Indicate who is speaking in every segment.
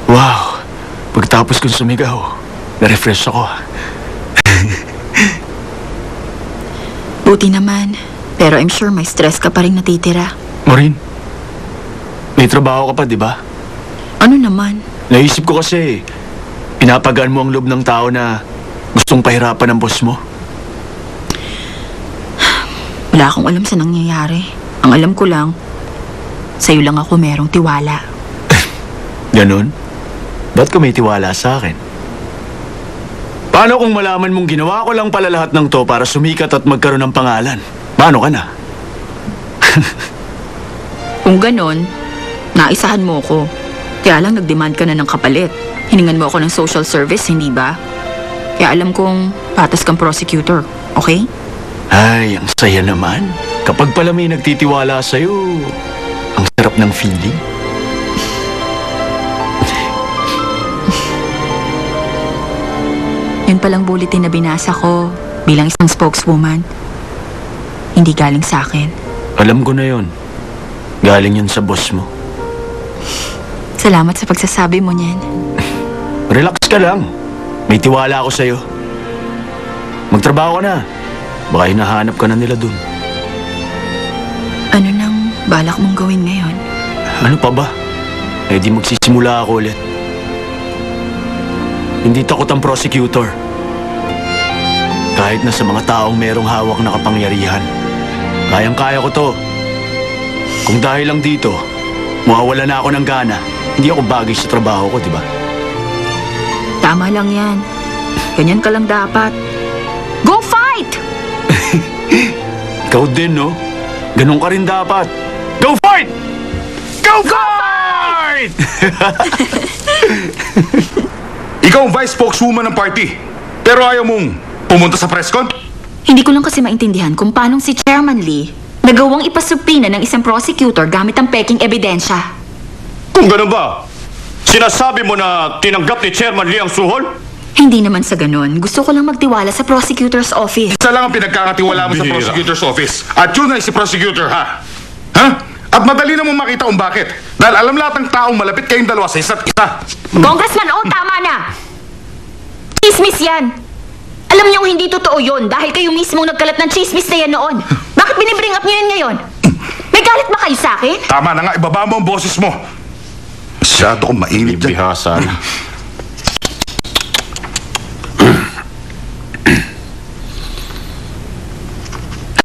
Speaker 1: Wow! Pagtapos kong sumigaw, na-refresh ako.
Speaker 2: Buti naman. Pero I'm sure may stress ka pa rin natitira.
Speaker 1: Maureen, may trabaho ka pa, di ba?
Speaker 2: Ano naman?
Speaker 1: Naisip ko kasi, pinapagaan mo ang loob ng tao na gustong pahirapan ng boss mo.
Speaker 2: Wala akong alam sa nangyayari. Ang alam ko lang, sa'yo lang ako merong tiwala.
Speaker 1: Ganon? Ba't ka may tiwala sa akin? Paano kung malaman mong ginawa ko lang pala lahat ng to para sumikat at magkaroon ng pangalan? Paano ka na?
Speaker 2: Kung ganon, naisahan mo ko. Kaya lang nag-demand ka na ng kapalit. Hiningan mo ako ng social service, hindi ba? Kaya alam kong patas kang prosecutor, okay?
Speaker 1: Ay, ang saya naman. Kapag pala may nagtitiwala sa'yo, ang sarap ng feeling.
Speaker 2: Yun palang bulletin na binasa ko bilang isang spokeswoman. Hindi galing sa akin.
Speaker 1: Alam ko na yun. Galing yun sa boss mo.
Speaker 2: Salamat sa pagsasabi mo niyan.
Speaker 1: Relax ka lang. May tiwala ako sa'yo. Magtrabaho ka na. Baka hinahanap ka na nila dun.
Speaker 2: Ano nang balak mong gawin ngayon?
Speaker 1: Ano pa ba? Eh di magsisimula ako ulit. Hindi takot ang prosecutor. Kahit na sa mga taong merong hawak na kapangyarihan. Kayang-kaya ko to. Kung dahil lang dito, mawawala na ako ng gana. Hindi ako bagay sa trabaho ko, di ba?
Speaker 2: Tama lang yan. Ganyan ka lang dapat. Go fight!
Speaker 1: Ikaw din, no? Ganun ka rin dapat. Go fight! Go fight!
Speaker 3: Ikaw ang vice spokeswoman ng party. Pero ayaw mong pumunta sa press con?
Speaker 2: Hindi ko lang kasi maintindihan kung paanong si Chairman Lee nagawang ipasubpina ng isang prosecutor gamit ang peking ebidensya.
Speaker 4: Kung ganun ba, sinasabi mo na tinanggap ni Chairman Lee ang suhol?
Speaker 2: Hindi naman sa ganun. Gusto ko lang magtiwala sa prosecutor's office.
Speaker 3: Isa lang ang pinagkakatiwala mo sa
Speaker 4: Bihira.
Speaker 3: prosecutor's office. At yun ay si prosecutor, ha? Ha? At madali namang makita kung bakit. Dahil alam lahat ng taong malapit kayong dalawa sa isa't isa.
Speaker 2: Congressman, tama na! Chismis yan! Alam niyong hindi totoo yun dahil kayo mismong nagkalat ng chismis na yan noon. Bakit binibring up niyo yan ngayon? May galit ba kayo sa akin?
Speaker 3: Tama na nga, ibaba mo ang boses mo. Masyado kong mainit dyan.
Speaker 4: Ibihasan.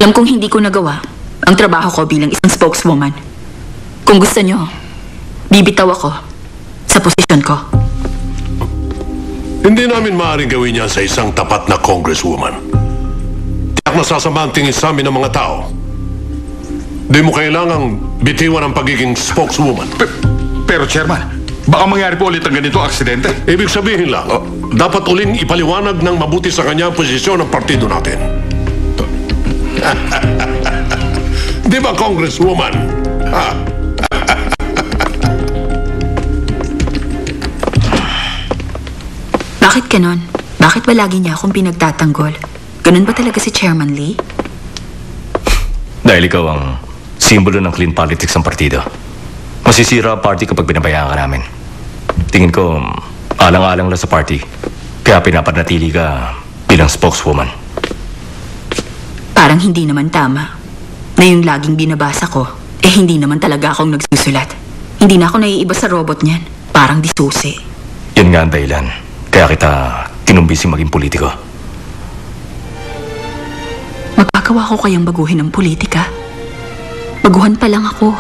Speaker 2: Alam kong hindi ko nagawa ang trabaho ko bilang isang spokeswoman. Kung gusto niyo, bibitaw ako sa posisyon ko.
Speaker 5: Hindi namin maaaring gawin yan sa isang tapat na congresswoman. Tiyak na sasama ang tingin sa amin ng mga tao. Di mo kailangang bitiwan ang pagiging spokeswoman.
Speaker 3: Pero chairman, baka mangyari po ulit ang ganito aksidente.
Speaker 5: Ibig sabihin lang, dapat uling ipaliwanag ng mabuti sa kanya ang posisyon ng partido natin. Di ba, congresswoman? Ha?
Speaker 2: Bakit ganon? Bakit ba lagi niya akong pinagtatanggol? Ganon ba talaga si Chairman Lee?
Speaker 6: Dahil ikaw ang simbolo ng clean politics ng partido. Masisira ang party kapag binabayaan ka namin. Tingin ko, alang-alang lang sa party. Kaya pinapanatili ka bilang spokeswoman.
Speaker 2: Parang hindi naman tama. Na yung laging binabasa ko, hindi naman talaga akong nagsusulat. Hindi na ako naiiba sa robot niyan. Parang disusi.
Speaker 6: Yan nga ang dahilan. Kaya kita kinumbising maging politiko.
Speaker 2: Magagawa ko kayang baguhin ang politika. Baguhan pa lang ako,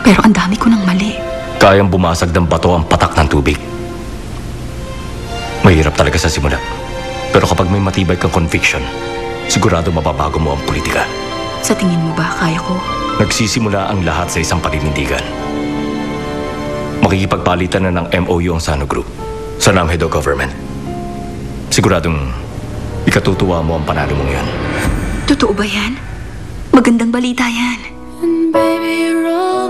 Speaker 2: pero ang dami ko ng mali.
Speaker 6: Kayang bumasag ng bato ang patak ng tubig. Mahirap talaga sa simula. Pero kapag may matibay kang conviction, sigurado mababago mo ang politika.
Speaker 2: Sa tingin mo ba kaya ko?
Speaker 6: Nagsisimula ang lahat sa isang paninindigan. Makikipagpalitan na ng MOU ang Sano Group sa Namhedo government. Siguradong ikatutuwa mo ang panalo mong yan.
Speaker 2: Totoo ba yan? Magandang balita yan.
Speaker 7: And baby, roll